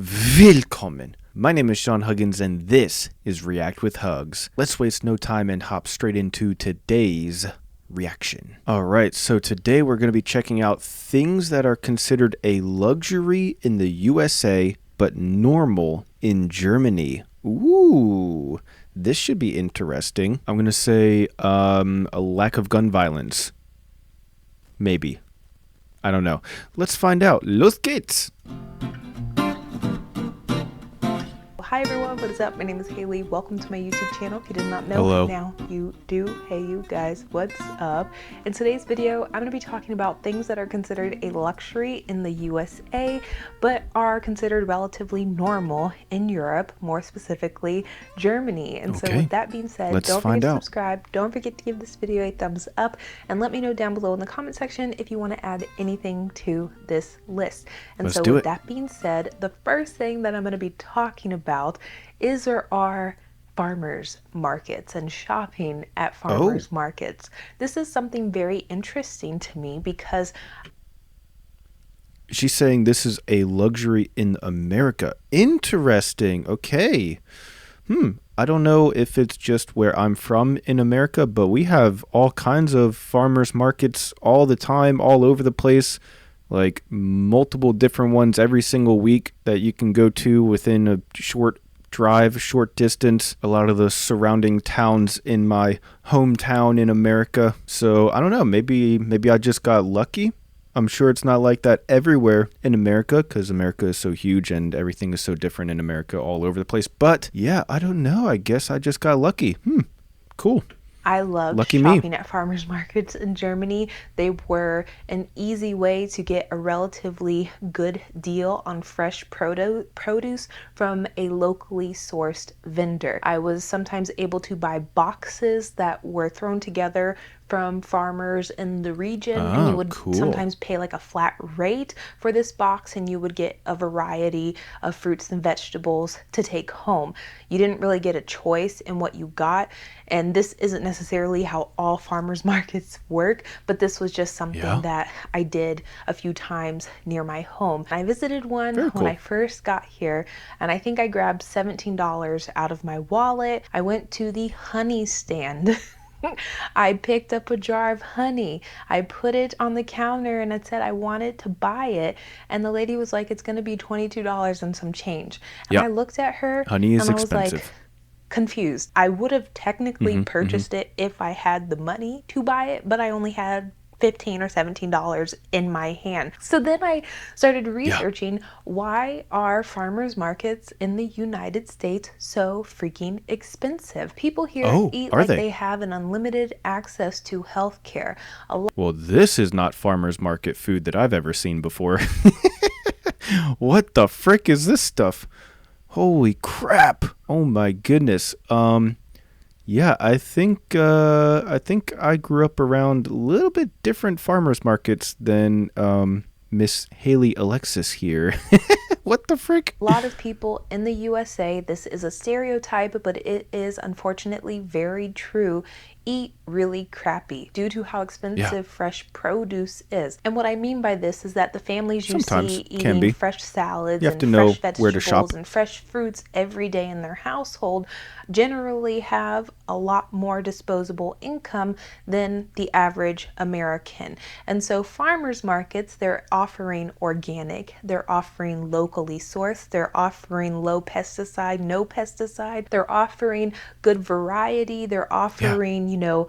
Willkommen. My name is Sean Huggins and this is React with Hugs. Let's waste no time and hop straight into today's reaction. Alright, so today we're going to be checking out things that are considered a luxury in the USA but normal in Germany. Ooh, this should be interesting. I'm going to say a lack of gun violence. Maybe. I don't know. Let's find out. Los geht's! Hi everyone, what is up? My name is Haley. Welcome to my YouTube channel. If you did not know, Hello. Now you do. Hey you guys, what's up? In today's video, I'm going to be talking about things that are considered a luxury in the USA, but are considered relatively normal in Europe, more specifically Germany. And so with that being said, don't forget to subscribe, don't forget to give this video a thumbs up, and let me know down below in the comment section if you want to add anything to this list. And so with that being said, the first thing that I'm going to be talking about is or are farmers markets and shopping at farmers markets. This is something very interesting to me because she's saying this is a luxury in America. Interesting. Okay. I don't know if it's just where I'm from in America, but we have all kinds of farmers markets all the time, all over the place. Like multiple different ones every single week that you can go to within a short drive, short distance. A lot of the surrounding towns in my hometown in America. So I don't know, maybe I just got lucky. I'm sure it's not like that everywhere in America because America is so huge and everything is so different in America all over the place. But yeah, I don't know. I guess I just got lucky. Cool. I love shopping at farmers markets in Germany. They were an easy way to get a relatively good deal on fresh produce from a locally sourced vendor. I was sometimes able to buy boxes that were thrown together from farmers in the region, and you would sometimes pay like a flat rate for this box, and you would get a variety of fruits and vegetables to take home. You didn't really get a choice in what you got, and this isn't necessarily how all farmers markets work, but this was just something that I did a few times near my home. I visited one when I first got here, and I think I grabbed $17 out of my wallet. I went to the honey stand. I picked up a jar of honey. I put it on the counter and it said I wanted to buy it. And the lady was like, it's going to be $22 and some change. And I looked at her honey is and I was expensive. like, confused. I would have technically purchased it if I had the money to buy it, but I only had $15 or $17 in my hand. So then I started researching why are farmers markets in the United States so freaking expensive? People here eat like they have an unlimited access to health care. Well, this is not farmers market food that I've ever seen before. What the frick is this stuff? Holy crap. Oh my goodness. Yeah, I think I grew up around a little bit different farmers markets than Miss Haley Alexis here. What the frick? A lot of people in the USA, this is a stereotype, but it is unfortunately very true, eat really crappy due to how expensive fresh produce is. And what I mean by this is that the families you see eating fresh salads and fresh vegetables and fresh fruits every day in their household generally have a lot more disposable income than the average American. And so farmers markets, they're offering organic, they're offering locally sourced, they're offering low pesticide, no pesticide, they're offering good variety, they're offering, you know,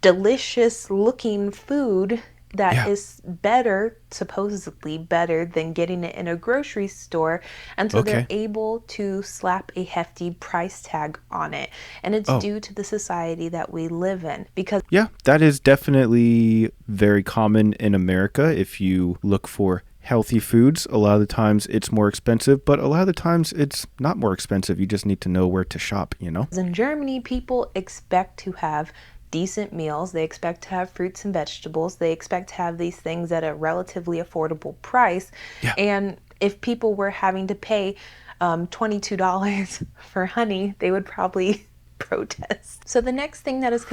delicious looking food that is better, supposedly better than getting it in a grocery store. And so they're able to slap a hefty price tag on it. And it's due to the society that we live in. Because that is definitely very common in America. If you look for healthy foods, a lot of the times it's more expensive, but a lot of the times it's not more expensive. You just need to know where to shop, you know? In Germany, people expect to have decent meals. They expect to have fruits and vegetables. They expect to have these things at a relatively affordable price. And if people were having to pay $22 for honey, they would probably protest. So the next thing that is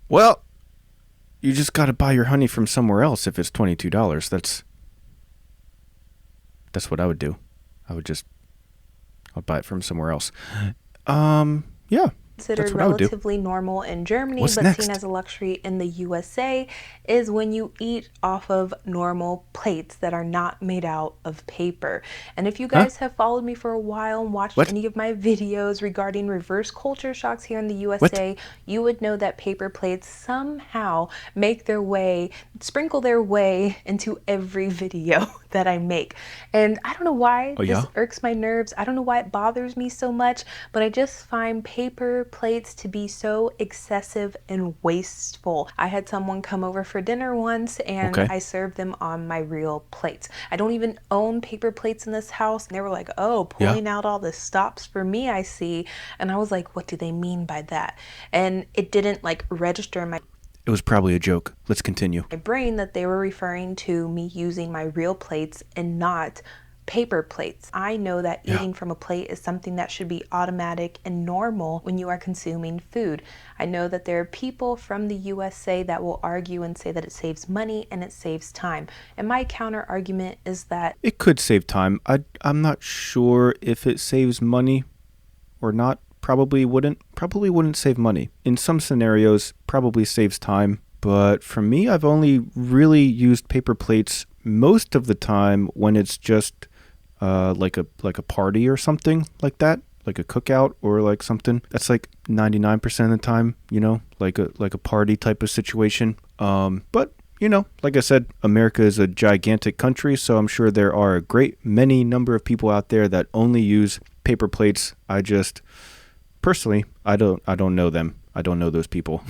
well, you just got to buy your honey from somewhere else if it's $22. That's what I would do. I would just I'll buy it from somewhere else. Yeah, Considered that's what I would do. relatively normal in Germany, What's but seen next? as a luxury in the USA, is when you eat off of normal plates that are not made out of paper. And if you Huh? guys have followed me for a while and watched What? any of my videos regarding reverse culture shocks here in the What? USA, you would know that paper plates somehow make their way, sprinkle their way into every video that I make. And I don't know why Oh this yeah. irks my nerves. I don't know why it bothers me so much, but I just find paper plates to be so excessive and wasteful. I had someone come over for dinner once and Okay. I served them on my real plates. I don't even own paper plates in this house. And they were like, oh, Yeah. pulling out all the stops for me, I see. And I was like, what do they mean by that? And it didn't like register in my It was probably a joke. Let's continue. brain that they were referring to me using my real plates and not paper plates. I know that Yeah. eating from a plate is something that should be automatic and normal when you are consuming food. I know that there are people from the USA that will argue and say that it saves money and it saves time. And my counter argument is that It could save time. I'm not sure if it saves money or not. Probably wouldn't. Probably wouldn't save money. In some scenarios, probably saves time. But for me, I've only really used paper plates most of the time when it's just like a party or something like that, like a cookout or like something. That's like 99% of the time, like a party type of situation. But like I said, America is a gigantic country, so I'm sure there are a great many number of people out there that only use paper plates. I just personally, I don't know them. I don't know those people,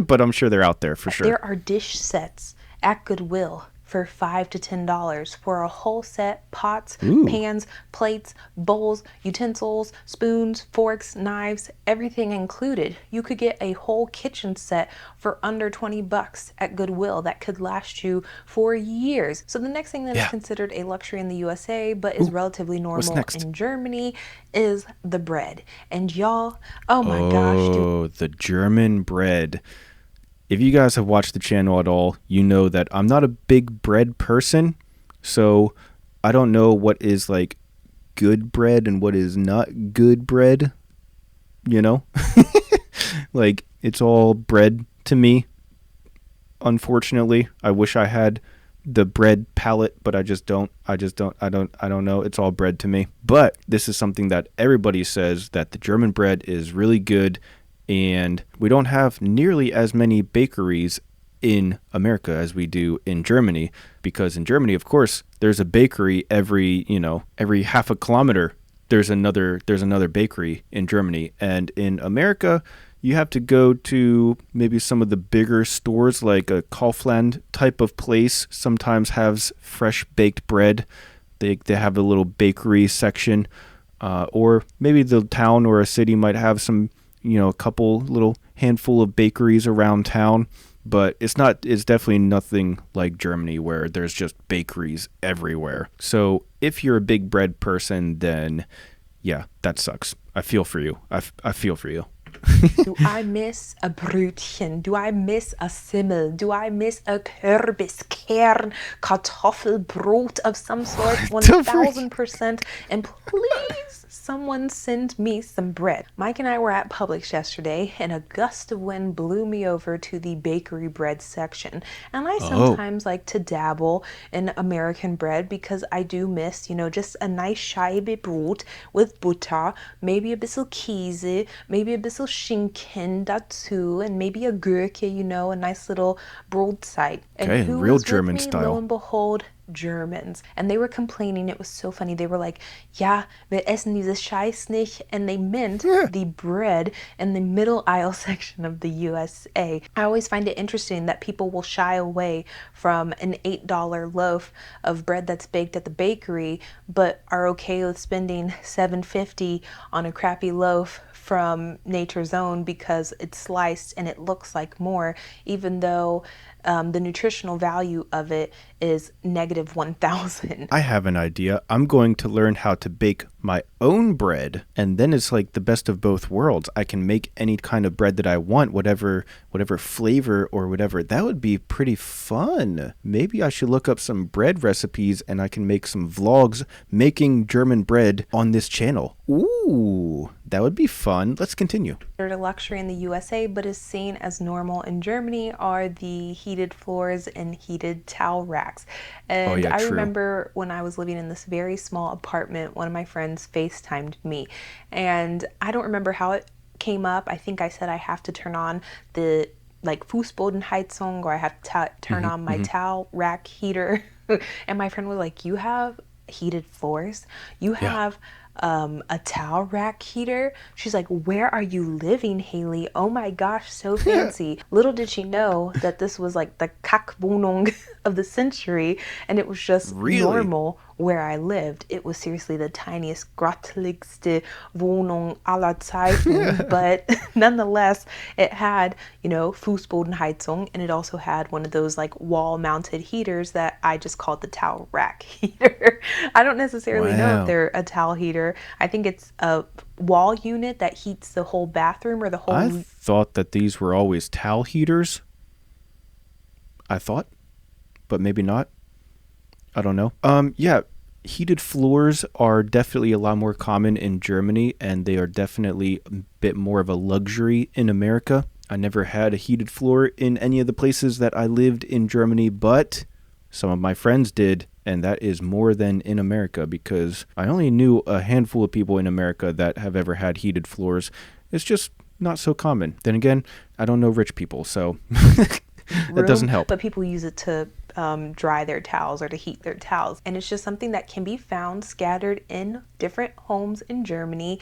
but I'm sure they're out there for sure. there are dish sets at Goodwill for $5 to $10 for a whole set: pots, Ooh, pans, plates, bowls, utensils, spoons, forks, knives, everything included. You could get a whole kitchen set for under $20 at Goodwill that could last you for years. So the next thing that is yeah. considered a luxury in the USA but is Ooh, relatively what's normal next? in Germany is the bread. And y'all, oh my gosh, do Oh, the German bread. If you guys have watched the channel at all, you know that I'm not a big bread person. So I don't know what is like good bread and what is not good bread, you know? Like it's all bread to me, unfortunately. I wish I had the bread palette, but I just don't. I don't know. It's all bread to me. But this is something that everybody says that the German bread is really good, and we don't have nearly as many bakeries in America as we do in Germany, because in Germany, of course, there's a bakery every half a kilometer. There's another bakery in Germany, and in America you have to go to maybe some of the bigger stores, like a Kaufland type of place sometimes has fresh baked bread. They have a little bakery section, or maybe the town or a city might have some, a couple little handful of bakeries around town. But it's definitely nothing like Germany where there's just bakeries everywhere. So if you're a big bread person, then yeah, that sucks. I feel for you. I feel for you. do I miss a Brötchen? Do I miss a Simmel? Do I miss a Kürbiskern Kartoffelbrot of some sort? The freak? 1000%. And please, someone send me some bread. Mike and I were at Publix yesterday, and a gust of wind blew me over to the bakery bread section. And I Oh, sometimes like to dabble in American bread because I do miss, just a nice Scheibe Brot with Butter, maybe a bissel Käse, maybe a bissel Schinken dazu, and maybe a Gurke, a nice little broadside. And okay, who real was with German me? Lo style. and behold, Germans. And they were complaining. It was so funny. They were like, ja, wir essen dieses Scheiß nicht. And they meant Yeah. the bread in the middle aisle section of the USA. I always find it interesting that people will shy away from an $8 loaf of bread that's baked at the bakery, but are okay with spending $7.50 on a crappy loaf from Nature's Own because it's sliced and it looks like more, even though the nutritional value of it is negative 1,000. I have an idea. I'm going to learn how to bake my own bread, and then it's like the best of both worlds. I can make any kind of bread that I want, whatever flavor or whatever. That would be pretty fun. Maybe I should look up some bread recipes and I can make some vlogs making German bread on this channel. Ooh, that would be fun. Let's continue. A luxury in the USA, but is seen as normal in Germany, are the heated floors and heated towel racks. And I remember when I was living in this very small apartment, one of my friends FaceTimed me, and I don't remember how it came up. I think I said I have to turn on the like Fußbodenheizung, or I have to turn on my towel rack heater. And my friend was like, you have heated floors? You have a towel rack heater? She's like, where are you living, Haley? Oh my gosh, so fancy. Little did she know that this was like the Kackwohnung of the century, and it was just normal where I lived. It was seriously the tiniest, grotteligste Wohnung aller Zeiten, but nonetheless, it had, you know, Fußbodenheizung, and it also had one of those like wall-mounted heaters that I just called the towel rack heater. I don't necessarily know if they're a towel heater. I think it's a wall unit that heats the whole bathroom or the whole... I thought that these were always towel heaters. I thought, but maybe not. I don't know. Yeah, heated floors are definitely a lot more common in Germany, and they are definitely a bit more of a luxury in America. I never had a heated floor in any of the places that I lived in Germany, but some of my friends did, and that is more than in America, because I only knew a handful of people in America that have ever had heated floors. It's just not so common. Then again, I don't know rich people, so that doesn't help. But people use it to dry their towels or to heat their towels. And it's just something that can be found scattered in different homes in Germany,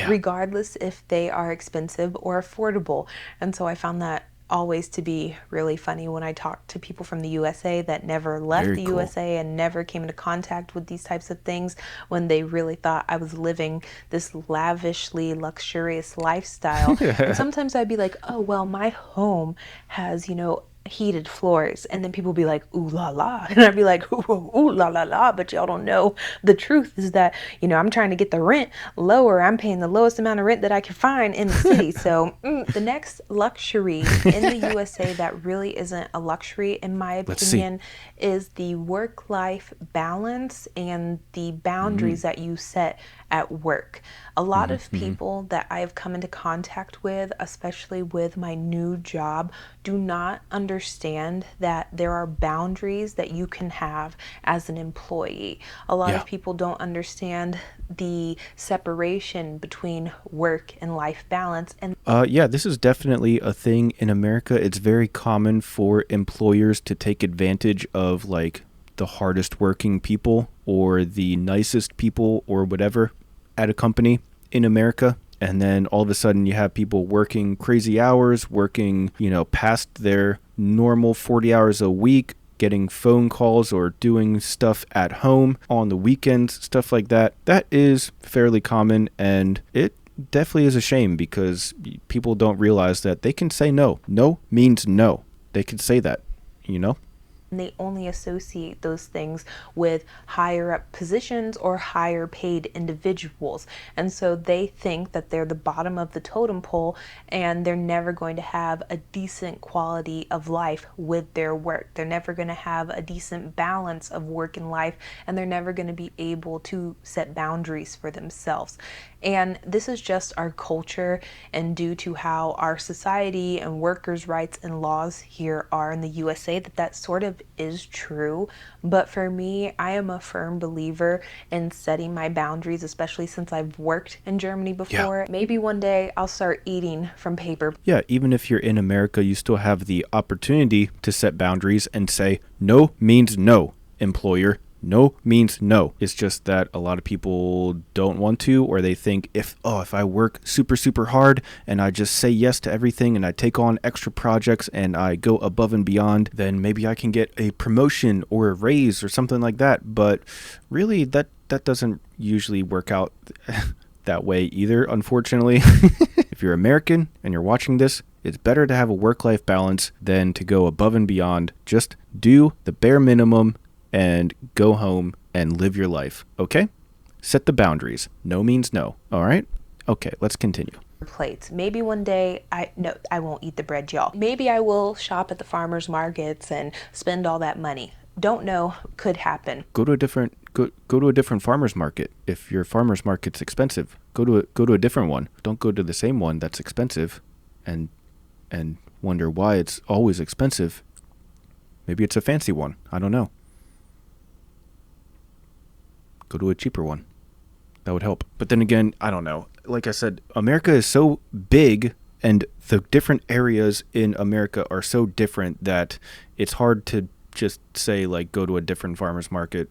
regardless if they are expensive or affordable. And so I found that always to be really funny when I talk to people from the USA that never left the USA and never came into contact with these types of things, when they really thought I was living this lavishly luxurious lifestyle. And sometimes I'd be like, oh, well, my home has, you know, heated floors, and then people be like, ooh la la, and I'd be like, ooh la la la, but y'all don't know the truth is that, you know, I'm trying to get the rent lower. I'm paying the lowest amount of rent that I can find in the city. So the next luxury in the USA that really isn't a luxury in my opinion is the work-life balance and the boundaries that you set at work. A lot of people that I have come into contact with, especially with my new job, do not understand that there are boundaries that you can have as an employee. A lot of people don't understand the separation between work and life balance. And yeah, this is definitely a thing in America. It's very common for employers to take advantage of like the hardest working people or the nicest people or whatever at a company in America. And then all of a sudden you have people working crazy hours, working, you know, past their normal 40 hours a week, getting phone calls or doing stuff at home on the weekends, stuff like that. That is fairly common, and it definitely is a shame because people don't realize that they can say no. No means no. They can say that, you know? They only associate those things with higher up positions or higher paid individuals. And so they think that they're the bottom of the totem pole and they're never going to have a decent quality of life with their work. They're never going to have a decent balance of work and life, and they're never going to be able to set boundaries for themselves. And this is just our culture, and due to how our society and workers' rights and laws here are in the USA, that sort of is true. But for me, I am a firm believer in setting my boundaries, especially since I've worked in Germany before. Yeah. Maybe one day I'll start eating from paper. Yeah, even if you're in America, you still have the opportunity to set boundaries and say no means no, employer. No means no. It's just that a lot of people don't want to, or they think if I work super hard and I just say yes to everything and I take on extra projects and I go above and beyond, then maybe I can get a promotion or a raise or something like that. But really, that doesn't usually work out that way either, unfortunately. If you're American and you're watching this, it's better to have a work-life balance than to go above and beyond. Just do the bare minimum and go home and live your life, okay? Set the boundaries. No means no. All right? Okay, let's continue. Plates. Maybe one day I won't eat the bread, y'all. Maybe I will shop at the farmers markets and spend all that money. Don't know, could happen. Go to a different farmers market. If your farmers market's expensive, go to a different one. Don't go to the same one that's expensive and wonder why it's always expensive. Maybe it's a fancy one. I don't know. Go to a cheaper one. That would help. But then again, I don't know. Like I said, America is so big and the different areas in America are so different that it's hard to just say like go to a different farmer's market.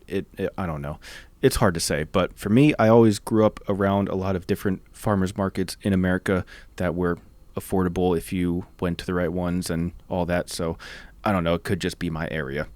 I don't know. It's hard to say. But for me, I always grew up around a lot of different farmers markets in America that were affordable if you went to the right ones and all that. So I don't know. It could just be my area.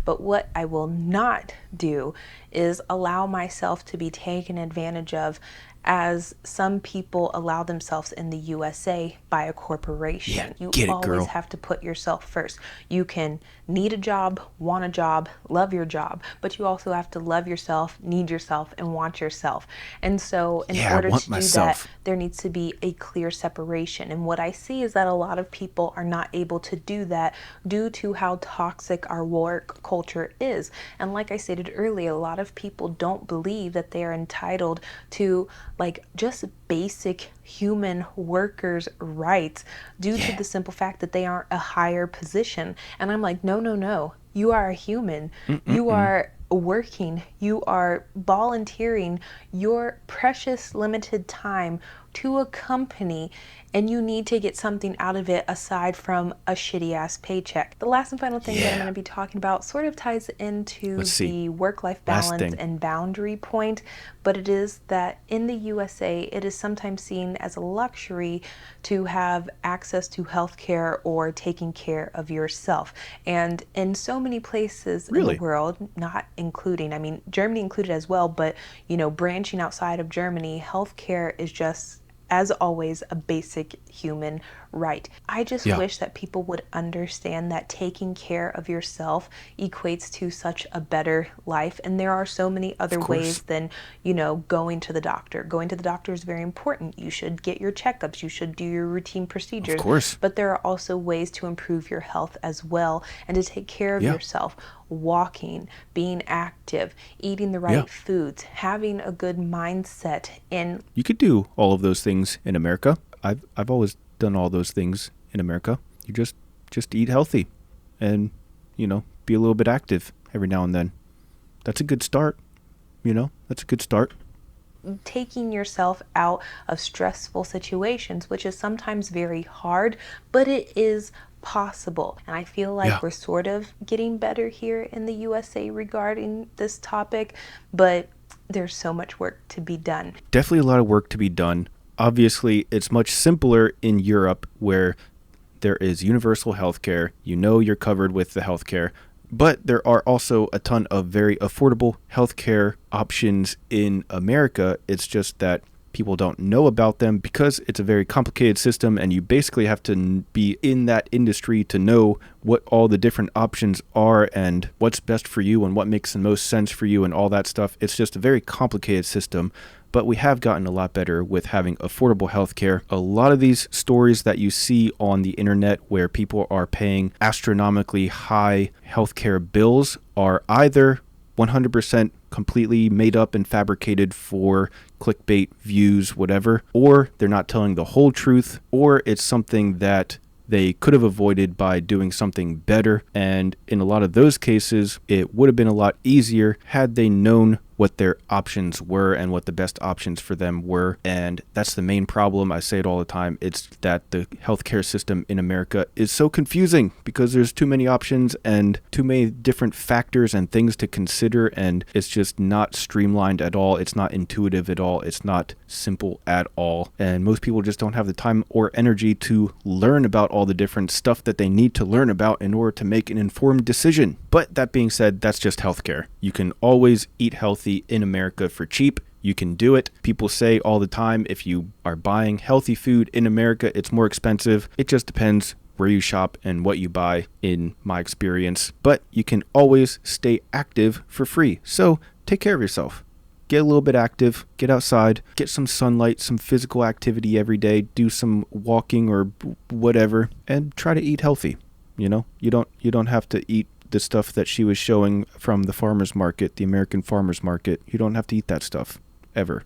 But what I will not do is allow myself to be taken advantage of as some people allow themselves in the USA by a corporation. Yeah, you always have to put yourself first. You can need a job, want a job, love your job, but you also have to love yourself, need yourself, and want yourself. And so in order to do that, there needs to be a clear separation. And what I see is that a lot of people are not able to do that due to how toxic our work culture is. And like I stated earlier, a lot of people don't believe that they are entitled to like just basic human workers' rights due to the simple fact that they aren't a higher position. And I'm like, no, you are a human. You are working, you are volunteering your precious limited time to a company, and you need to get something out of it aside from a shitty ass paycheck. The last and final thing that I'm going to be talking about sort of ties into the work-life balance and boundary point, but it is that in the USA, it is sometimes seen as a luxury to have access to healthcare or taking care of yourself. And in so many places in the world, not including, I mean, Germany included as well, but, you know, branching outside of Germany, healthcare is just, as always, a basic human right. I just wish that people would understand that taking care of yourself equates to such a better life. And there are so many other ways than, you know, going to the doctor. Going to the doctor is very important. You should get your checkups. You should do your routine procedures. Of course. But there are also ways to improve your health as well and to take care of yourself. Walking, being active, eating the right foods, having a good mindset. And you could do all of those things in America. I've always done all those things in America. You just eat healthy and, you know, be a little bit active every now and then. That's a good start. You know, that's a good start. Taking yourself out of stressful situations, which is sometimes very hard, but it is possible. And I feel like we're sort of getting better here in the USA regarding this topic, but there's so much work to be done. Definitely a lot of work to be done. Obviously, it's much simpler in Europe where there is universal healthcare. You know you're covered with the healthcare, but there are also a ton of very affordable healthcare options in America. It's just that people don't know about them because it's a very complicated system, and you basically have to be in that industry to know what all the different options are and what's best for you and what makes the most sense for you and all that stuff. It's just a very complicated system, but we have gotten a lot better with having affordable healthcare. A lot of these stories that you see on the internet where people are paying astronomically high healthcare bills are either 100% completely made up and fabricated for clickbait, views, whatever, or they're not telling the whole truth, or it's something that they could have avoided by doing something better. And in a lot of those cases, it would have been a lot easier had they known what their options were and what the best options for them were. And that's the main problem. I say it all the time. It's that the healthcare system in America is so confusing because there's too many options and too many different factors and things to consider. And it's just not streamlined at all. It's not intuitive at all. It's not simple at all. And most people just don't have the time or energy to learn about all the different stuff that they need to learn about in order to make an informed decision. But that being said, that's just healthcare. You can always eat healthy in America for cheap. You can do it. People say all the time, if you are buying healthy food in America, it's more expensive. It just depends where you shop and what you buy, in my experience. But you can always stay active for free. So take care of yourself. get a little bit active, get outside, get some sunlight, some physical activity every day, do some walking or whatever, and try to eat healthy. You know, you don't have to eat the stuff that she was showing from the farmer's market, the American farmer's market. You don't have to eat that stuff ever,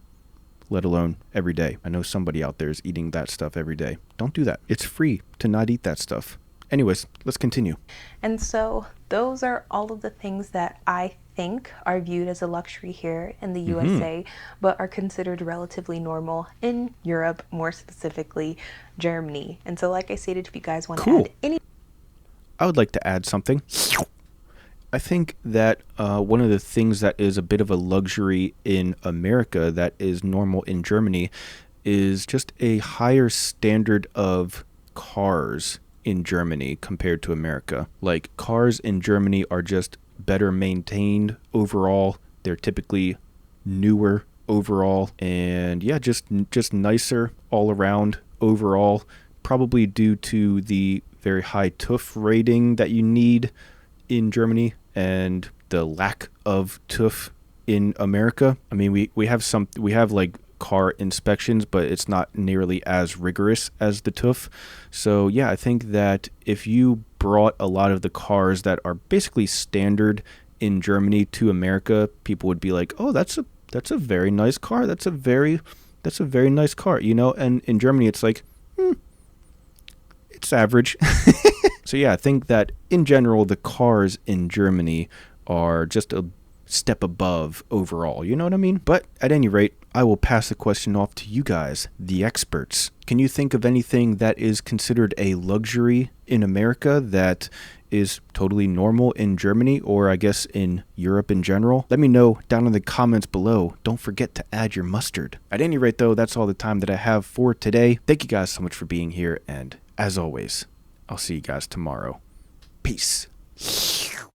let alone every day. I know somebody out there is eating that stuff every day. Don't do that. It's free to not eat that stuff. Anyways, let's continue. And so those are all of the things that I think are viewed as a luxury here in the USA, but are considered relatively normal in Europe, more specifically Germany. And so like I stated, if you guys want to add any... I would like to add something. I think that one of the things that is a bit of a luxury in America that is normal in Germany is just a higher standard of cars in Germany compared to America. Like, cars in Germany are just better maintained overall. They're typically newer overall, and yeah, just nicer all around overall, probably due to the very high TÜV rating that you need in Germany and the lack of TÜV in America. I mean, we have like car inspections, but it's not nearly as rigorous as the TÜV. So yeah, I think that if you brought a lot of the cars that are basically standard in Germany to America, people would be like, "Oh, that's a very nice car. That's a very nice car," you know. And in Germany, it's like, it's average. So yeah, I think that in general, the cars in Germany are just a step above overall. You know what I mean? But at any rate, I will pass the question off to you guys, the experts. Can you think of anything that is considered a luxury in America that is totally normal in Germany, or I guess in Europe in general? Let me know down in the comments below. Don't forget to add your mustard. At any rate, though, that's all the time that I have for today. Thank you guys so much for being here, and as always, I'll see you guys tomorrow. Peace.